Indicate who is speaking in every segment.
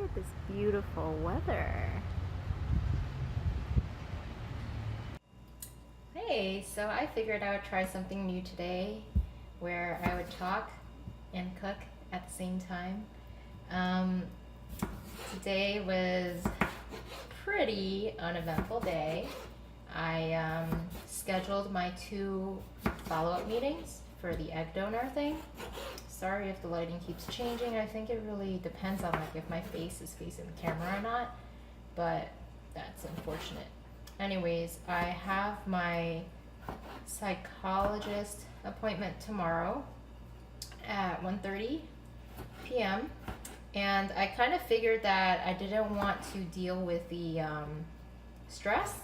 Speaker 1: at this beautiful weather. Hey, so I figured I would try something new today where I would talk and cook at the same time. Um, Today was pretty uneventful day. I scheduled my 2 follow-up meetings for the egg donor thing. Sorry if the lighting keeps changing. I think it really depends on like if my face is facing the camera or not, but that's unfortunate. Anyways, I have my psychologist appointment tomorrow at 1:30 p.m. And I kind of figured that I didn't want to deal with the stress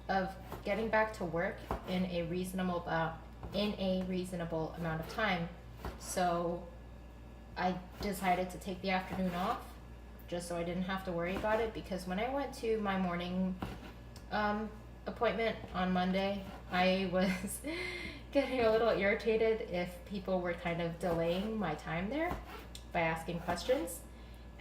Speaker 1: of getting back to work in a reasonable amount of time. So I decided to take the afternoon off just so I didn't have to worry about it, because when I went to my morning appointment on Monday, I was getting a little irritated if people were kind of delaying my time there by asking questions.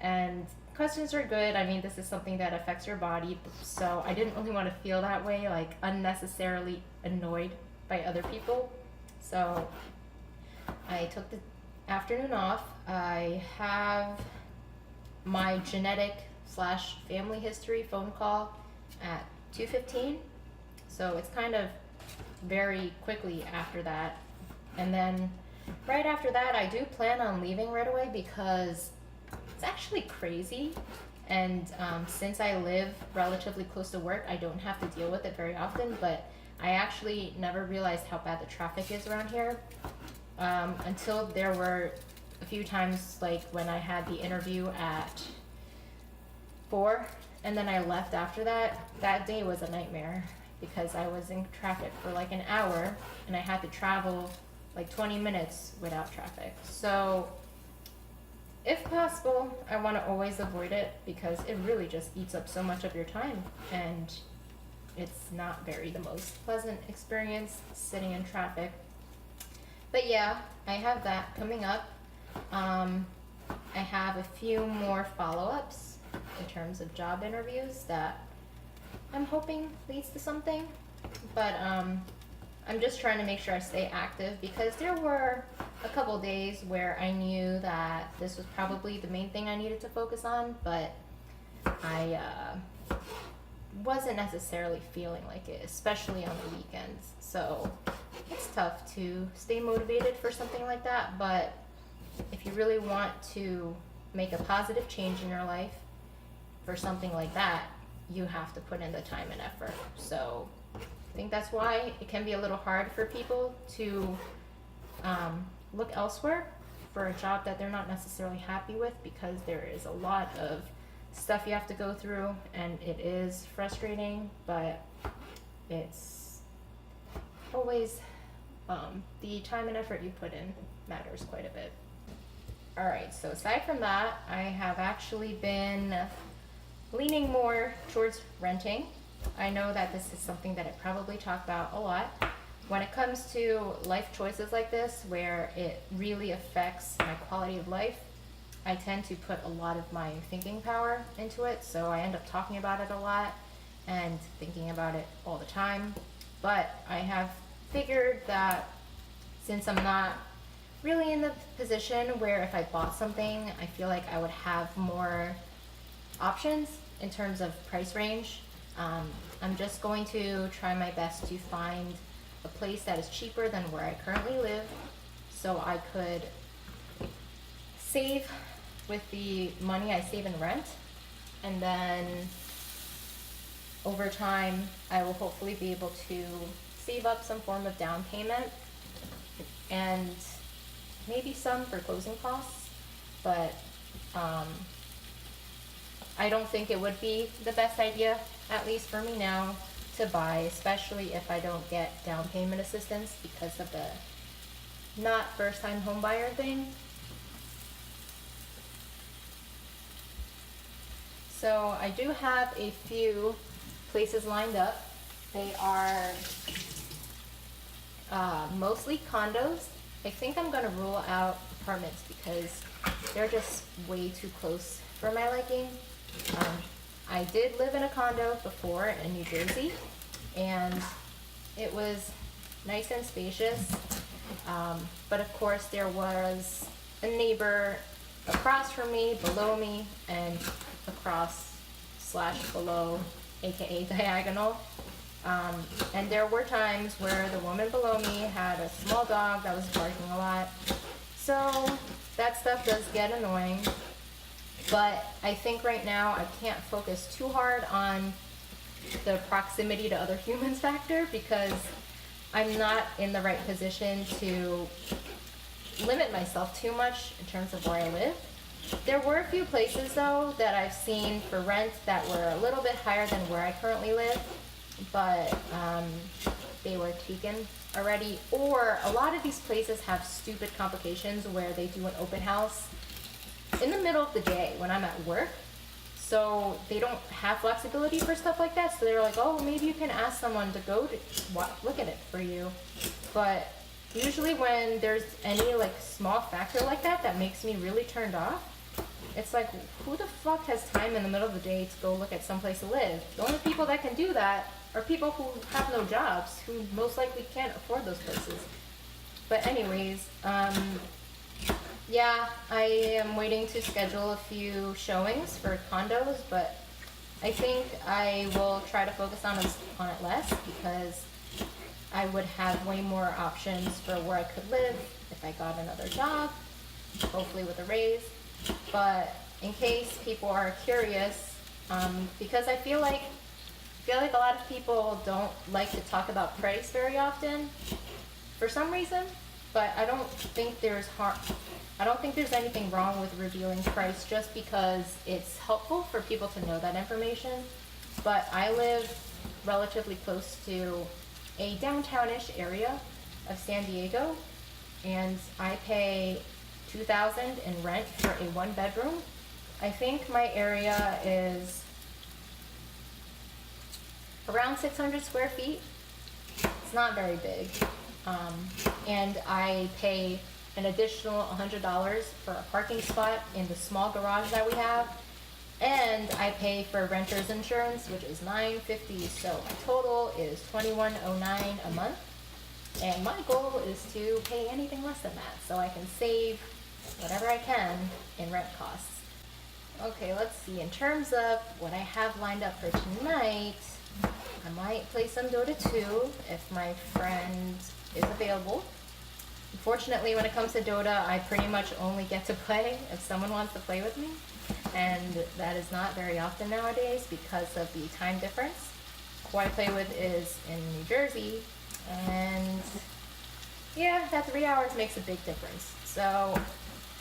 Speaker 1: And questions are good. I mean, this is something that affects your body, so I didn't really want to feel that way, like unnecessarily annoyed by other people. So I took the afternoon off. I have my genetic / family history phone call at 2:15, so it's kind of very quickly after that. And then right after that, I do plan on leaving right away because it's actually crazy. And since I live relatively close to work, I don't have to deal with it very often, but I actually never realized how bad the traffic is around here until there were a few times, like when I had the interview at 4 and then I left after that. That day was a nightmare because I was in traffic for like an hour and I had to travel like 20 minutes without traffic. So if possible, I want to always avoid it because it really just eats up so much of your time, and it's not the most pleasant experience sitting in traffic. But yeah, I have that coming up. I have a few more follow-ups in terms of job interviews that I'm hoping leads to something. But I'm just trying to make sure I stay active because there were a couple days where I knew that this was probably the main thing I needed to focus on, but I wasn't necessarily feeling like it, especially on the weekends. So it's tough to stay motivated for something like that, but if you really want to make a positive change in your life for something like that, you have to put in the time and effort. So I think that's why it can be a little hard for people to look elsewhere for a job that they're not necessarily happy with, because there is a lot of stuff you have to go through and it is frustrating, but it's always the time and effort you put in matters quite a bit. Alright, so aside from that, I have actually been leaning more towards renting. I know that this is something that I probably talk about a lot. When it comes to life choices like this, where it really affects my quality of life, I tend to put a lot of my thinking power into it, so I end up talking about it a lot and thinking about it all the time. But I have figured that since I'm not really in the position where if I bought something, I feel like I would have more options in terms of price range, I'm just going to try my best to find a place that is cheaper than where I currently live, so I could save with the money I save in rent, and then over time I will hopefully be able to save up some form of down payment and maybe some for closing costs. But I don't think it would be the best idea, at least for me now, to buy, especially if I don't get down payment assistance because of the not first time home buyer thing. So I do have a few places lined up. They are mostly condos. I think I'm gonna rule out apartments because they're just way too close for my liking. I did live in a condo before in New Jersey, and it was nice and spacious. But of course, there was a neighbor across from me, below me, and across slash below, aka diagonal. And there were times where the woman below me had a small dog that was barking a lot. So that stuff does get annoying. But I think right now I can't focus too hard on the proximity to other humans factor, because I'm not in the right position to limit myself too much in terms of where I live. There were a few places though that I've seen for rent that were a little bit higher than where I currently live, but they were taken already. Or a lot of these places have stupid complications where they do an open house in the middle of the day when I'm at work. So they don't have flexibility for stuff like that. So they're like, oh, maybe you can ask someone to go to look at it for you. But usually when there's any like small factor like that that makes me really turned off, it's like, who the fuck has time in the middle of the day to go look at someplace to live? The only people that can do that are people who have no jobs, who most likely can't afford those places. But anyways, yeah, I am waiting to schedule a few showings for condos, but I think I will try to focus on it less, because I would have way more options for where I could live if I got another job, hopefully with a raise. But in case people are curious, because I feel like a lot of people don't like to talk about price very often for some reason, but I don't think there's anything wrong with revealing price just because it's helpful for people to know that information. But I live relatively close to a downtownish area of San Diego, and I pay $2,000 in rent for a 1-bedroom. I think my area is around 600 square feet. It's not very big. And I pay an additional $100 for a parking spot in the small garage that we have. And I pay for renter's insurance, which is $9.50. So my total is $21.09 a month. And my goal is to pay anything less than that, so I can save whatever I can in rent costs. Okay, let's see. In terms of what I have lined up for tonight, I might play some Dota 2 if my friend is available. Unfortunately, when it comes to Dota, I pretty much only get to play if someone wants to play with me. And that is not very often nowadays because of the time difference. Who I play with is in New Jersey, and yeah, that 3 hours makes a big difference. So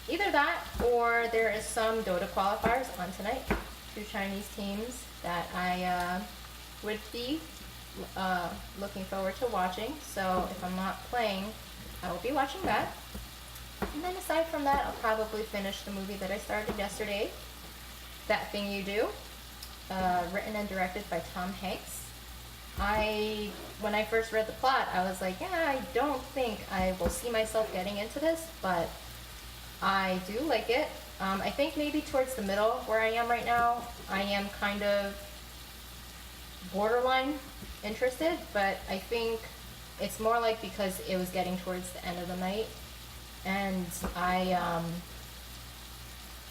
Speaker 1: either that, or there is some Dota qualifiers on tonight. 2 Chinese teams that I would be looking forward to watching. So if I'm not playing, I will be watching that. And then aside from that, I'll probably finish the movie that I started yesterday, That Thing You Do, written and directed by Tom Hanks. When I first read the plot, I was like, yeah, I don't think I will see myself getting into this, but I do like it. I think maybe towards the middle where I am right now, I am kind of borderline interested, but I think it's more like because it was getting towards the end of the night, and I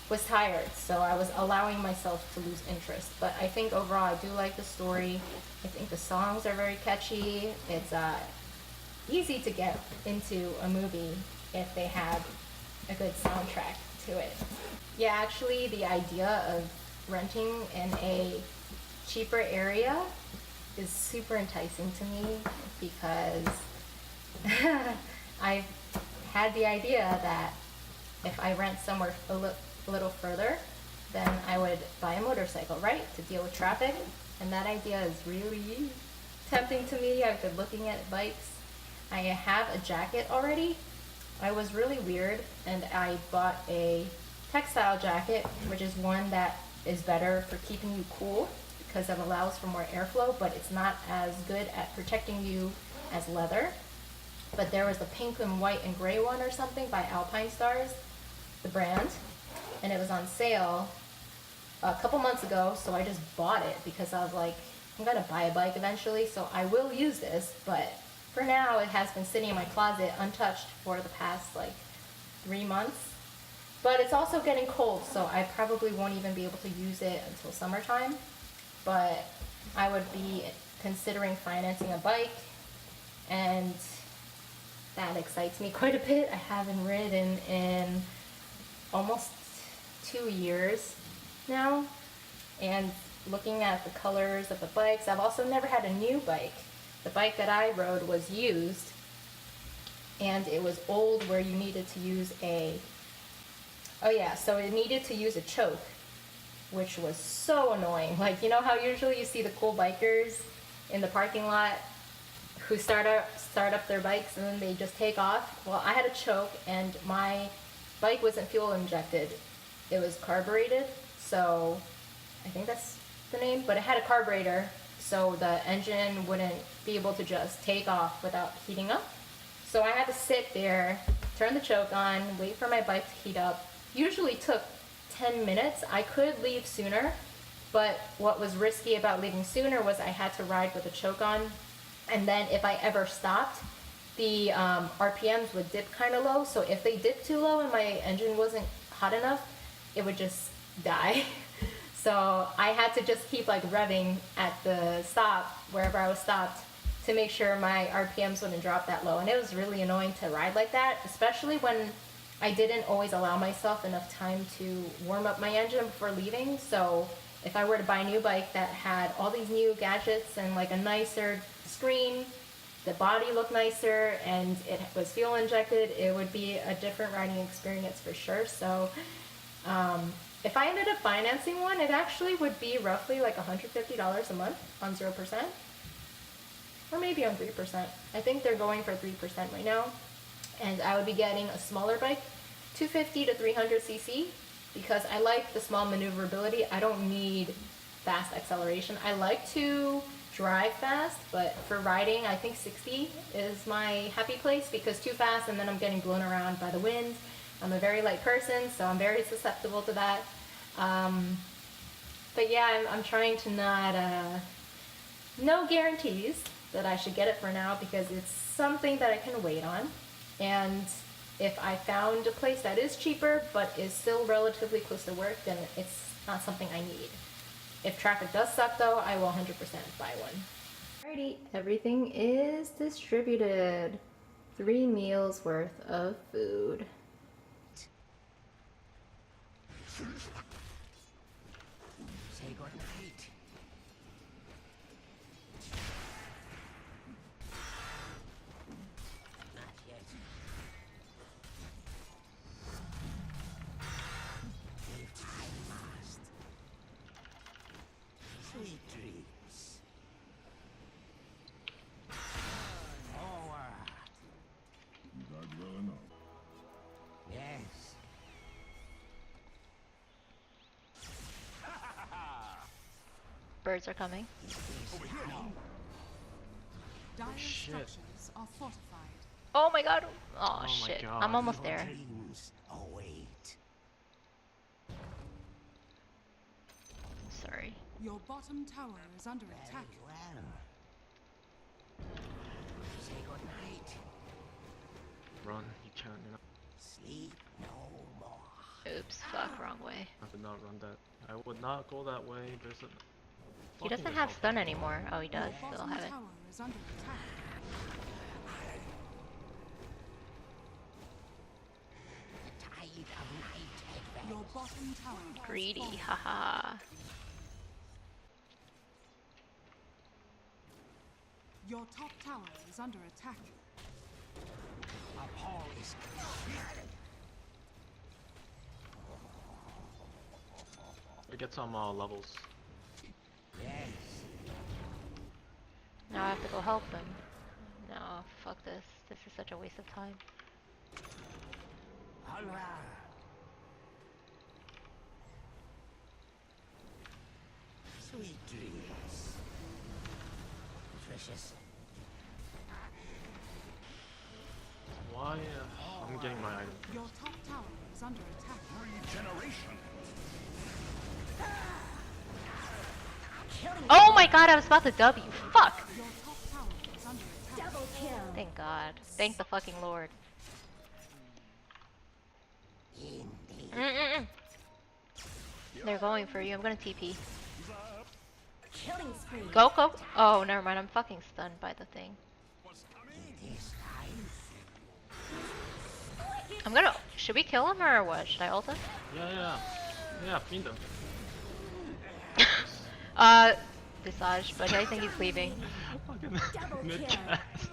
Speaker 1: was tired, so I was allowing myself to lose interest. But I think overall I do like the story. I think the songs are very catchy. It's easy to get into a movie if they have a good soundtrack to it. Yeah, actually the idea of renting in a cheaper area is super enticing to me, because I've had the idea that if I rent somewhere a little further, then I would buy a motorcycle, right, to deal with traffic. And that idea is really tempting to me. I've been looking at bikes. I have a jacket already. I was really weird, and I bought a textile jacket, which is one that is better for keeping you cool because it allows for more airflow, but it's not as good at protecting you as leather. But there was a pink and white and gray one or something by Alpine Stars, the brand, and it was on sale a couple months ago, so I just bought it because I was like, I'm gonna buy a bike eventually, so I will use this, but for now it has been sitting in my closet untouched for the past like 3 months. But it's also getting cold, so I probably won't even be able to use it until summertime. But I would be considering financing a bike, and that excites me quite a bit. I haven't ridden in almost 2 years now, and looking at the colors of the bikes, I've also never had a new bike. The bike that I rode was used, and it was old where you needed to use so it needed to use a choke, which was so annoying. Like, you know how usually you see the cool bikers in the parking lot who start up their bikes and then they just take off? Well, I had a choke, and my bike wasn't fuel injected. It was carbureted, so I think that's the name, but it had a carburetor, so the engine wouldn't be able to just take off without heating up. So I had to sit there, turn the choke on, wait for my bike to heat up. Usually took 10 minutes. I could leave sooner, but what was risky about leaving sooner was I had to ride with the choke on, and then if I ever stopped, the RPMs would dip kind of low, so if they dipped too low and my engine wasn't hot enough, it would just die. So I had to just keep like revving at the stop, wherever I was stopped, to make sure my RPMs wouldn't drop that low. And it was really annoying to ride like that, especially when I didn't always allow myself enough time to warm up my engine before leaving. So if I were to buy a new bike that had all these new gadgets and like a nicer screen, the body looked nicer, and it was fuel injected, it would be a different riding experience for sure. So if I ended up financing one, it actually would be roughly like $150 a month on 0%, or maybe on 3%. I think they're going for 3% right now. And I would be getting a smaller bike, 250 to 300 cc, because I like the small maneuverability. I don't need fast acceleration. I like to drive fast, but for riding, I think 60 is my happy place, because too fast and then I'm getting blown around by the wind. I'm a very light person, so I'm very susceptible to that. But yeah, I'm trying to not, no guarantees that I should get it for now, because it's something that I can wait on. And if I found a place that is cheaper but is still relatively close to work, then it's not something I need. If traffic does suck though, I will 100% buy one. Alrighty, everything is distributed. 3 meals worth of food.
Speaker 2: Say goodnight. Not yet. If I must. Sweet dreams. Forward.
Speaker 3: You got well enough.
Speaker 2: Yes.
Speaker 1: Birds are coming.
Speaker 4: Dire structures are fortified.
Speaker 1: Oh my god! Oh,
Speaker 5: my
Speaker 1: shit.
Speaker 5: God.
Speaker 1: I'm almost
Speaker 2: Your
Speaker 1: there.
Speaker 2: dreams await.
Speaker 1: Sorry.
Speaker 4: Your bottom tower is under attack.
Speaker 2: Very well. Say goodnight.
Speaker 5: Run, you can't, you know.
Speaker 2: Sleep no more.
Speaker 1: Oops, fuck, wrong way.
Speaker 5: I would not run that. I would not go that way. There's a...
Speaker 1: He doesn't have stun anymore. Oh, he does.
Speaker 4: Your
Speaker 1: Still
Speaker 4: bottom
Speaker 1: have it.
Speaker 4: tower is under attack.
Speaker 2: The tide of night advances.
Speaker 4: Your bottom tower has
Speaker 1: Greedy,
Speaker 4: fallen.
Speaker 1: haha.
Speaker 4: Your top tower is under attack.
Speaker 2: A Paul is
Speaker 5: I get some levels.
Speaker 2: yes.
Speaker 1: Now I have to go help him. No, fuck this. This is such a waste of time.
Speaker 2: Hola. Sweet dreams. Precious.
Speaker 5: Why? I'm getting my item.
Speaker 4: Your top tower is under attack.
Speaker 3: Regeneration.
Speaker 2: Ah!
Speaker 6: Oh my god, I was about to W. Fuck!
Speaker 4: Your top tower is under attack.
Speaker 7: Double kill.
Speaker 6: Thank god. Thank the fucking lord. Mm-mm-mm. They're going for you. I'm gonna TP.
Speaker 7: Killing spree.
Speaker 6: Go, go. Oh, never mind. I'm fucking stunned by the thing. I'm gonna. Should we kill him or what? Should I ult him?
Speaker 5: Yeah, fiend him.
Speaker 6: Visage, but I think he's leaving.
Speaker 5: Fucking mid cast.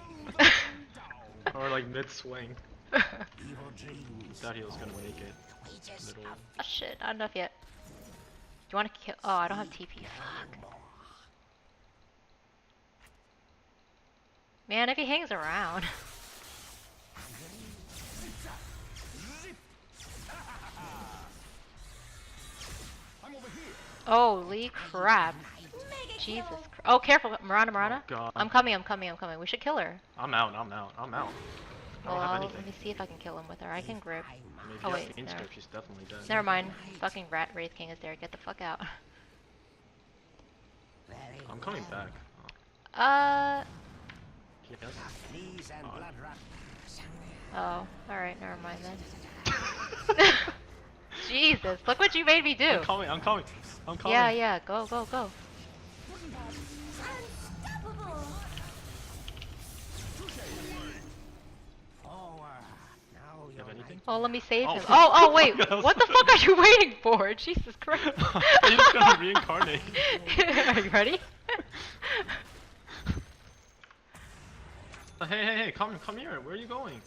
Speaker 5: Or like mid swing. Thought he was gonna make it. Middle.
Speaker 6: Oh shit, not enough yet. Do you wanna kill? Oh, I don't have TP. Fuck. Man, if he hangs around. Holy crap. Jesus Christ. Oh, careful. Mirana.
Speaker 5: Oh, God.
Speaker 6: I'm coming. We should kill her.
Speaker 5: I'm out. I don't have
Speaker 6: Well,
Speaker 5: anything.
Speaker 6: let me see if I can kill him with her. I can grip.
Speaker 5: I mean, if
Speaker 6: Oh,
Speaker 5: you have
Speaker 6: wait,
Speaker 5: fiend
Speaker 6: no.
Speaker 5: strip, she's definitely dead.
Speaker 6: Never mind. Fucking Wraith King is there. Get the fuck out.
Speaker 5: I'm coming back. Yes.
Speaker 2: Fleas and blood rot.
Speaker 6: Oh. Alright, never mind then. Jesus, look what you made me do.
Speaker 5: I'm coming.
Speaker 6: Yeah, go.
Speaker 7: Unstoppable.
Speaker 2: Forward. Now
Speaker 5: You
Speaker 2: you're
Speaker 5: have anything?
Speaker 6: Oh, let me save
Speaker 5: Oh.
Speaker 6: him. Oh, wait.
Speaker 5: I was
Speaker 6: What the fuck are you waiting for? Jesus Christ.
Speaker 5: He's gonna reincarnate.
Speaker 6: Are you ready?
Speaker 5: Hey, come here. Where are you going?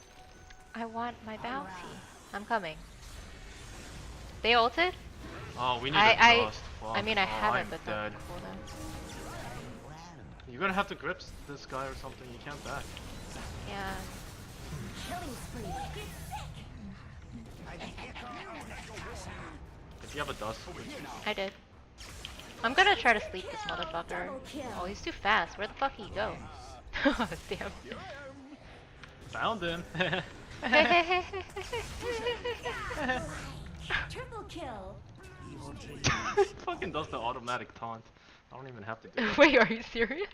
Speaker 6: I want my bounty. I'm coming. They ulted?
Speaker 5: Oh, we need
Speaker 6: I
Speaker 5: a dust.
Speaker 6: I
Speaker 5: Fuck.
Speaker 6: mean, I
Speaker 5: Oh,
Speaker 6: haven't,
Speaker 5: I'm
Speaker 6: but
Speaker 5: dead.
Speaker 6: that's cool then.
Speaker 5: You're gonna have to grip this guy or something. You can't back.
Speaker 6: Yeah.
Speaker 7: Killing spree.
Speaker 5: If you have a dust,
Speaker 6: I did. I'm gonna try to sleep this motherfucker.
Speaker 7: Double kill.
Speaker 6: Oh, he's too fast. Where the fuck did he go? Damn.
Speaker 5: found him.
Speaker 7: Triple kill.
Speaker 5: He fucking does the automatic taunt. I don't even have to do it.
Speaker 6: Wait, are you serious?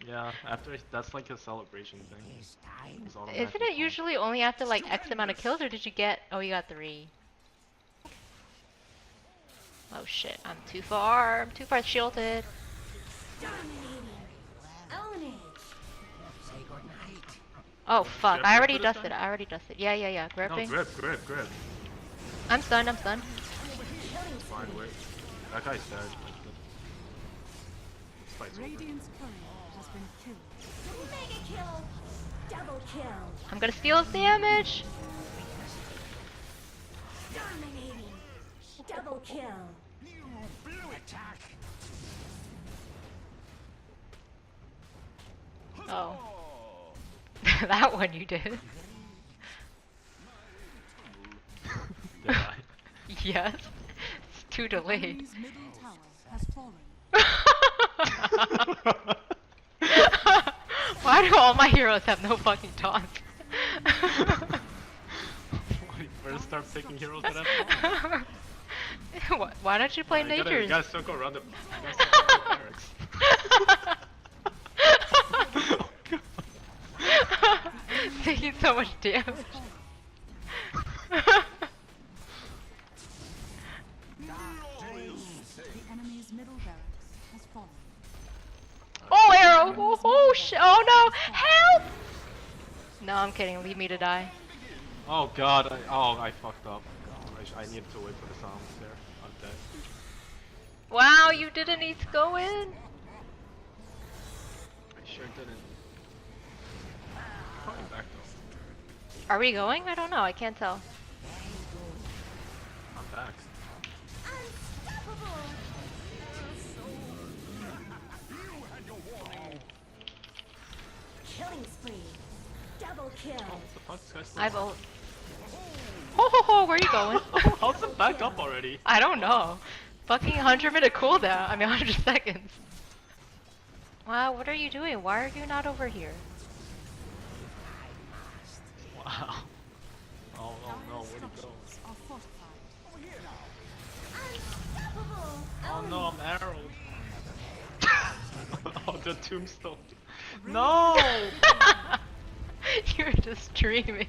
Speaker 5: Yeah, that's like a celebration thing. It's automatic
Speaker 6: Isn't it
Speaker 5: taunt.
Speaker 6: usually only after like X amount of kills, or did you get? Oh, you got 3. Oh shit, I'm too far. Shielded.
Speaker 7: Dominating. Own it.
Speaker 2: Say goodnight.
Speaker 6: Oh fuck,
Speaker 5: Grip
Speaker 6: I already
Speaker 5: this
Speaker 6: dusted.
Speaker 5: time?
Speaker 6: Yeah.
Speaker 5: No,
Speaker 6: Gripping.
Speaker 5: grip.
Speaker 6: I'm stunned.
Speaker 7: Killing
Speaker 5: Fine,
Speaker 7: spree.
Speaker 5: wait. That guy's dead. This fight's over.
Speaker 4: Radiant's courier has been killed.
Speaker 7: Mega kill. Double kill.
Speaker 6: I'm gonna steal his damage.
Speaker 7: Dominating. Double kill.
Speaker 2: Attack.
Speaker 6: Oh. That one you did.
Speaker 5: Did I?
Speaker 6: Yes. It's too delayed.
Speaker 4: Enemy's middle tower has fallen.
Speaker 6: Why do all my heroes have no fucking taunts?
Speaker 5: Wait, better start picking heroes that have
Speaker 6: Why don't you play
Speaker 5: You
Speaker 6: natures?
Speaker 5: gotta circle around the barracks.
Speaker 6: Taking so much damage.
Speaker 4: The enemy's middle barracks has fallen.
Speaker 6: Oh, arrow! Oh, shit! Oh no! Help! No, I'm kidding. Leave me to die.
Speaker 5: Oh god, I fucked up. I needed to wait for the sound there. I'm dead.
Speaker 6: Wow, you didn't need to go in.
Speaker 5: I sure didn't. Coming back though.
Speaker 6: Are we going? I don't know. I can't tell.
Speaker 5: I'm back.
Speaker 7: Unstoppable. Killing spree. Double kill.
Speaker 5: What the fuck? This guy's still
Speaker 6: I've
Speaker 5: alive.
Speaker 6: ult. Ho ho ho! Where are you going?
Speaker 5: How's it back up already?
Speaker 6: I don't know. Fucking 100-minute cooldown. I mean 100 seconds. Wow, what are you doing? Why are you not over here?
Speaker 5: Wow. Oh no,
Speaker 4: Dire
Speaker 5: where'd he go?
Speaker 4: structures are fortified.
Speaker 7: Unstoppable.
Speaker 5: Oh no, I'm arrowed. the tombstone. No!
Speaker 6: You're just dreaming.